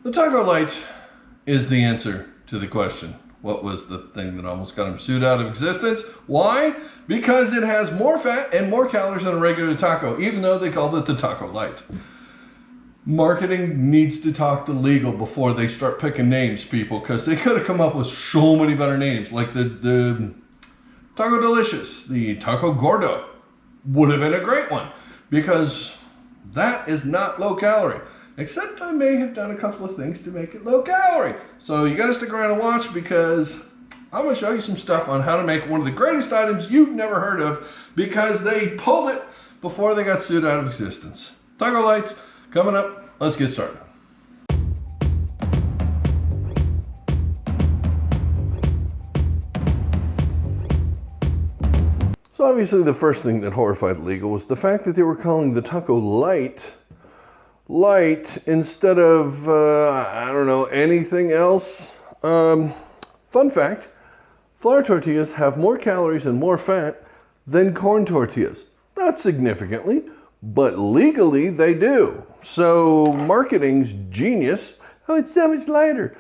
The Taco Light is the answer to the question. What was the thing that almost got him sued out of existence? Why? Because it has more fat and more calories than a regular taco, even though they called it the Taco Light. Marketing needs to talk to legal before they start picking names, people, because they could have come up with so many better names, like the Taco Delicious, the Taco Gordo would have been a great one, because that is not low calorie. Except I may have done a couple of things to make it low calorie. So you gotta stick around and watch, because I'm gonna show you some stuff on how to make one of the greatest items you've never heard of, because they pulled it before they got sued out of existence. Taco Lights coming up. Let's get started. So obviously the first thing that horrified legal was the fact that they were calling the Taco Light instead of, I don't know, anything else. Fun fact, flour tortillas have more calories and more fat than corn tortillas. Not significantly, but legally they do. So marketing's genius. Oh, it's so much lighter.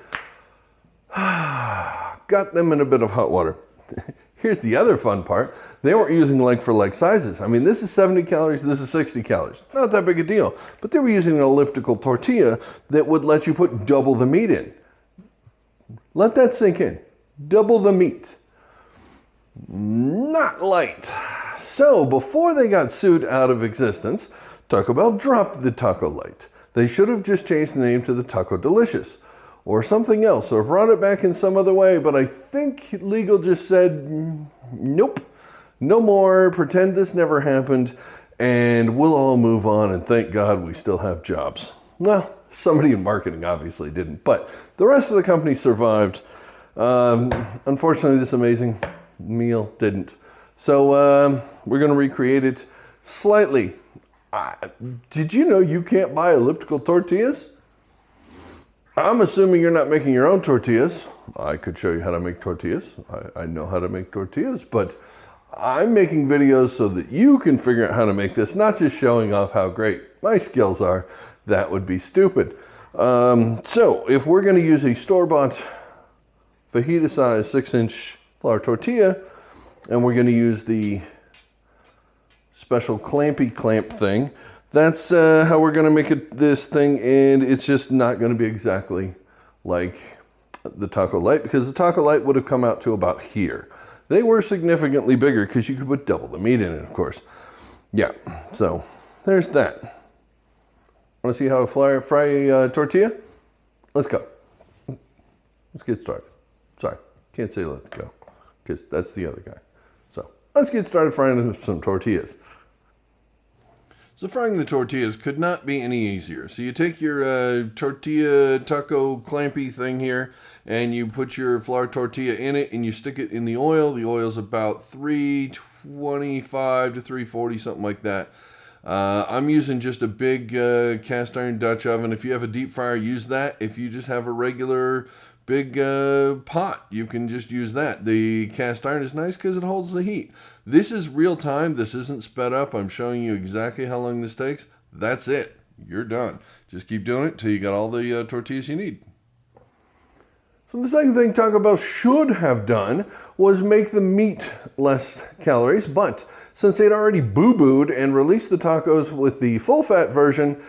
Got them in a bit of hot water. Here's the other fun part. They weren't using like for like sizes. I mean, this is 70 calories, this is 60 calories. Not that big a deal. But they were using an elliptical tortilla that would let you put double the meat in. Let that sink in. Double the meat. Not light. So before they got sued out of existence, Taco Bell dropped the Taco Light. They should have just changed the name to the Taco Delicious, or something else, or brought it back in some other way, but I think legal just said, nope, no more, pretend this never happened, and we'll all move on, and thank God we still have jobs. Well, somebody in marketing obviously didn't, but the rest of the company survived. Unfortunately, this amazing meal didn't. So we're gonna recreate it slightly. Did you know you can't buy elliptical tortillas? I'm assuming you're not making your own tortillas. I could show you how to make tortillas. I know how to make tortillas, but I'm making videos so that you can figure out how to make this, not just showing off how great my skills are. That would be stupid. So if we're going to use a store-bought fajita size 6-inch flour tortilla, and we're going to use the special clampy clamp thing, that's how we're going to make it this thing, and it's just not going to be exactly like the Taco Light, because the Taco Light would have come out to about here. They were significantly bigger because you could put double the meat in it, of course. Yeah, so there's that. Want to see how to fry tortilla? Let's go. Let's get started. Sorry, can't say let's go, because that's the other guy. So let's get started frying some tortillas. So frying the tortillas could not be any easier. So you take your tortilla taco clampy thing here, and you put your flour tortilla in it, and you stick it in the oil. The oil's about 325 to 340, something like that. I'm using just a big cast iron Dutch oven. If you have a deep fryer, use that. If you just have a regular big pot, you can just use that. The cast iron is nice because it holds the heat. This is real time. This isn't sped up. I'm showing you exactly how long this takes. That's it. You're done. Just keep doing it till you got all the tortillas you need. So the second thing Taco Bell should have done was make the meat less calories, but since they'd already boo-booed and released the tacos with the full-fat version,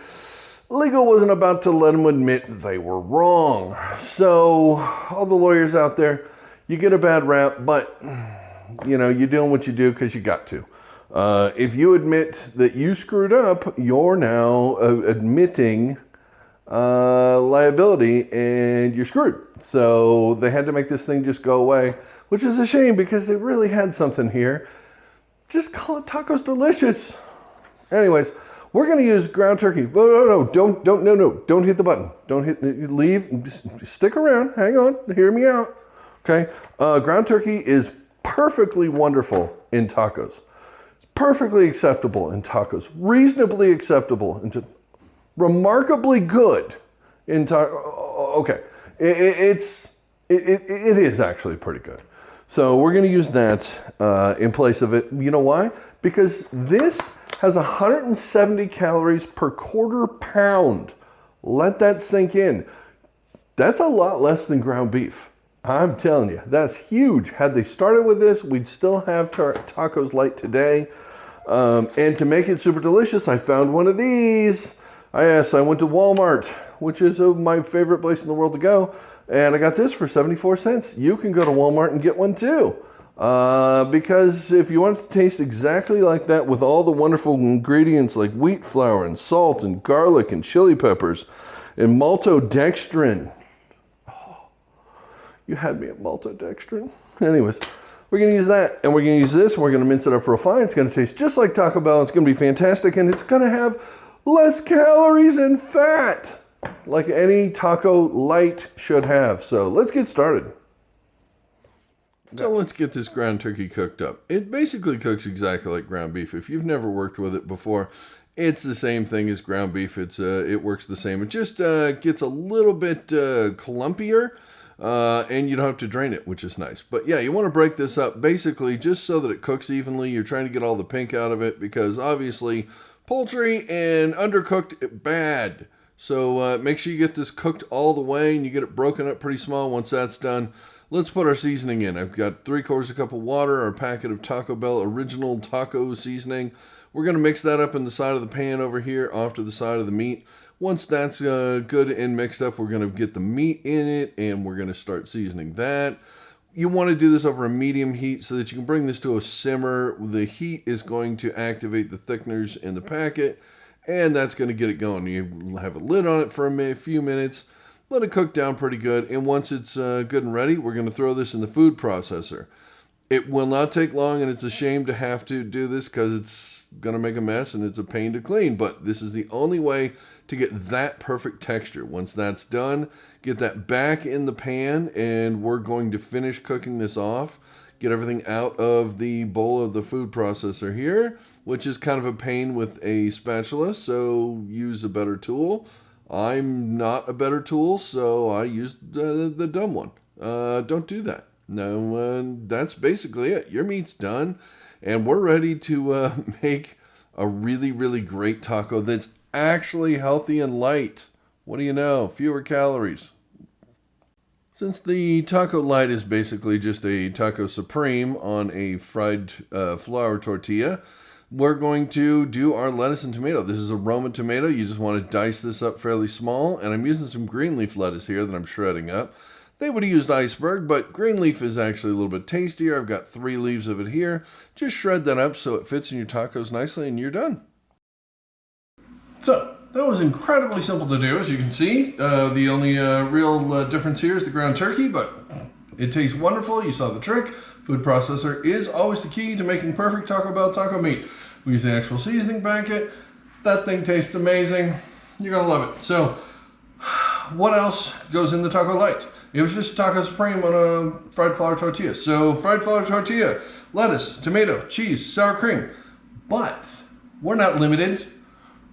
legal wasn't about to let them admit they were wrong. So all the lawyers out there, you get a bad rap, but you know, you're doing what you do because you got to. If you admit that you screwed up, you're now admitting liability, and you're screwed. So they had to make this thing just go away, which is a shame because they really had something here. Just call it Tacos Delicious. Anyways, we're going to use ground turkey. No, don't hit the button. Don't hit, leave, just stick around, hang on, hear me out. Okay, ground turkey is perfectly wonderful in tacos. It's perfectly acceptable in tacos, reasonably acceptable, and remarkably good in tacos. Okay, it is actually pretty good. So we're going to use that in place of it. You know why? Because this has 170 calories per quarter pound. Let that sink in. That's a lot less than ground beef. I'm telling you, that's huge. Had they started with this, we'd still have tacos light today. And to make it super delicious, I found one of these. I went to Walmart, which is my favorite place in the world to go, and I got this for 74 cents. You can go to Walmart and get one too. Because if you want it to taste exactly like that with all the wonderful ingredients like wheat flour and salt and garlic and chili peppers and maltodextrin. Oh, you had me at maltodextrin. Anyways, we're going to use that, and we're going to use this, and we're going to mince it up real fine. It's going to taste just like Taco Bell. It's going to be fantastic, and it's going to have less calories and fat, like any taco light should have. So let's get started. So let's get this ground turkey cooked up. It basically cooks exactly like ground beef. If you've never worked with it before, it's the same thing as ground beef. It works the same. It just gets a little bit clumpier, and you don't have to drain it, which is nice. But yeah, you want to break this up basically just so that it cooks evenly. You're trying to get all the pink out of it because obviously poultry and undercooked, bad. So make sure you get this cooked all the way and you get it broken up pretty small. Once that's done, let's put our seasoning in. I've got 3/4 cup of water, our packet of Taco Bell original taco seasoning. We're going to mix that up in the side of the pan over here off to the side of the meat. Once that's good and mixed up, we're going to get the meat in it and we're going to start seasoning that. You want to do this over a medium heat so that you can bring this to a simmer. The heat is going to activate the thickeners in the packet, and that's going to get it going. You have a lid on it for a few minutes. Let it cook down pretty good, and once it's good and ready, we're going to throw this in the food processor. It will not take long, and it's a shame to have to do this because it's going to make a mess and it's a pain to clean, but this is the only way to get that perfect texture. Once that's done, get that back in the pan, and we're going to finish cooking this off. Get everything out of the bowl of the food processor here, which is kind of a pain with a spatula, so use a better tool. I'm not a better tool, so I used the dumb one. Don't do that. No, that's basically it. Your meat's done, and we're ready to make a really, really great taco that's actually healthy and light. What do you know? Fewer calories. Since the taco light is basically just a taco supreme on a fried flour tortilla, we're going to do our lettuce and tomato. This is a Roma tomato. You just want to dice this up fairly small, and I'm using some green leaf lettuce here that I'm shredding up. They would have used iceberg, but green leaf is actually a little bit tastier. I've got 3 leaves of it here. Just shred that up so it fits in your tacos nicely, and you're done. So that was incredibly simple to do, as you can see. The only real difference here is the ground turkey, but it tastes wonderful. You saw the trick. Food processor is always the key to making perfect Taco Bell taco meat. We use the actual seasoning packet. That thing tastes amazing. You're going to love it. So what else goes in the taco light? It was just taco supreme on a fried flour tortilla. So fried flour tortilla, lettuce, tomato, cheese, sour cream. But we're not limited.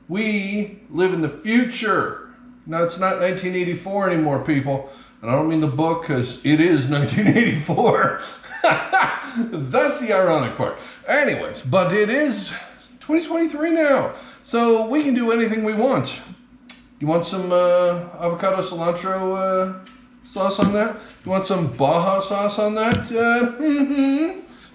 We live in the future. Now, it's not 1984 anymore, people. And I don't mean the book, because it is 1984. That's the ironic part. Anyways, but it is 2023 now. So we can do anything we want. You want some avocado cilantro sauce on that? You want some Baja sauce on that?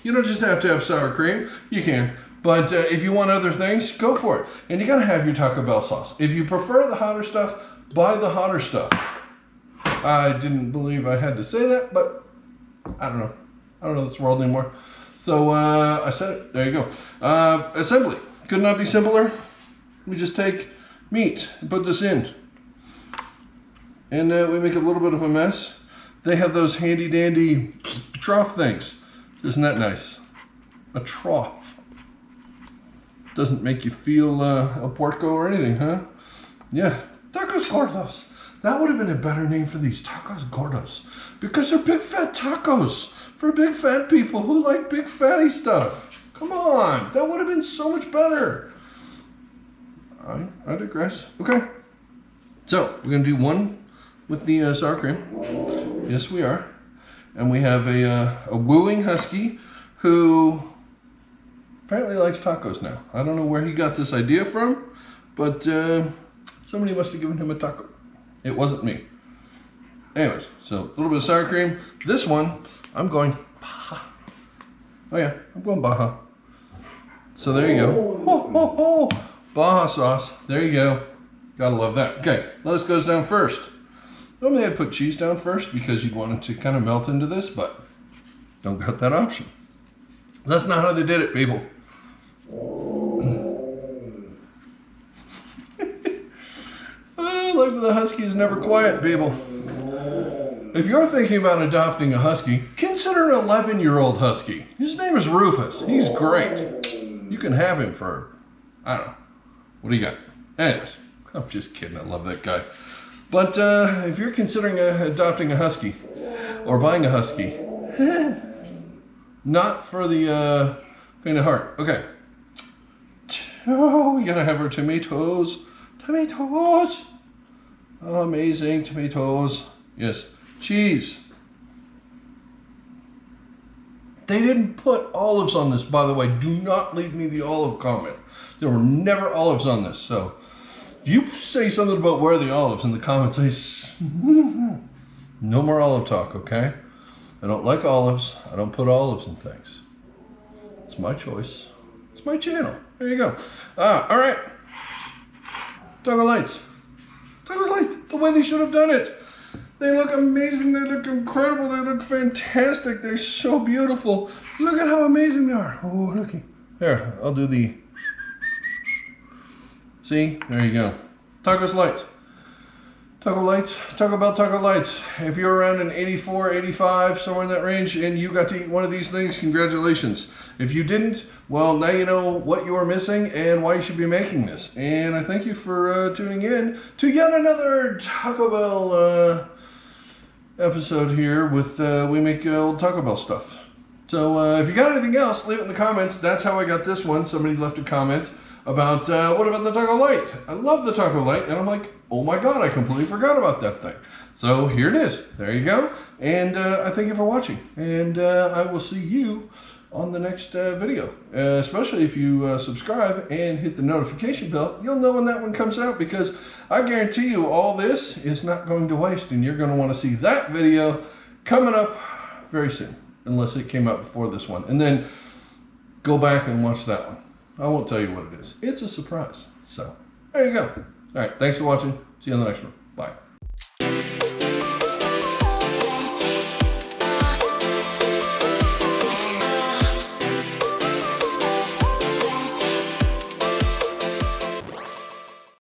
You don't just have to have sour cream. You can. But if you want other things, go for it. And you got to have your Taco Bell sauce. If you prefer the hotter stuff, buy the hotter stuff. I didn't believe I had to say that, but I don't know. I don't know this world anymore. So I said it. There you go. Assembly. Could not be simpler. We just take meat and put this in. And we make a little bit of a mess. They have those handy dandy trough things. Isn't that nice? A trough. Doesn't make you feel El Puerco or anything, huh? Yeah, tacos gordos. That would have been a better name for these, tacos gordos. Because they're big fat tacos for big fat people who like big fatty stuff. Come on, that would have been so much better. I digress. Okay, so we're gonna do one with the sour cream. Yes, we are. And we have a wooing husky who apparently likes tacos now. I don't know where he got this idea from, but somebody must have given him a taco. It wasn't me. Anyways, so a little bit of sour cream. This one, I'm going Baja. Oh yeah, I'm going Baja. So there you go. Ho, ho, ho. Baja sauce. There you go. Gotta love that. Okay, lettuce goes down first. Normally I'd put cheese down first because you'd want it to kind of melt into this, but don't got that option. That's not how they did it, people. Life of the Husky is never quiet, people. If you're thinking about adopting a Husky, consider an 11-year-old Husky. His name is Rufus. He's great. You can have him for, I don't know. What do you got? Anyways, I'm just kidding. I love that guy. But if you're considering adopting a Husky or buying a Husky, not for the faint of heart. Okay. Oh, we gotta have our tomatoes. Tomatoes. Oh, amazing tomatoes. Yes. Cheese. They didn't put olives on this, by the way. Do not leave me the olive comment. There were never olives on this. So if you say something about where are the olives in the comments, no more olive talk, okay? I don't like olives. I don't put olives in things. It's my choice. It's my channel. There you go. All right. Taco lights. Taco lights. The way they should have done it. They look amazing. They look incredible. They look fantastic. They're so beautiful. Look at how amazing they are. Oh, looky. There, I'll do the... See? There you go. Tacos lights. Taco lights. Taco Bell taco lights. If you're around an 84, 85, somewhere in that range, and you got to eat one of these things, congratulations. If you didn't, well, now you know what you are missing and why you should be making this. And I thank you for tuning in to yet another Taco Bell episode here with we make old Taco Bell stuff. So if you got anything else, leave it in the comments. That's how I got this one. Somebody left a comment about what about the Taco Light? I love the Taco Light, and I'm like, oh my god, I completely forgot about that thing. So here it is. There you go. And I thank you for watching. And I will see you on the next video. Especially if you subscribe and hit the notification bell. You'll know when that one comes out, because I guarantee you all this is not going to waste, and you're going to want to see that video coming up very soon. Unless it came out before this one. And then go back and watch that one. I won't tell you what it is. It's a surprise. So, there you go. All right, thanks for watching. See you on the next one. Bye.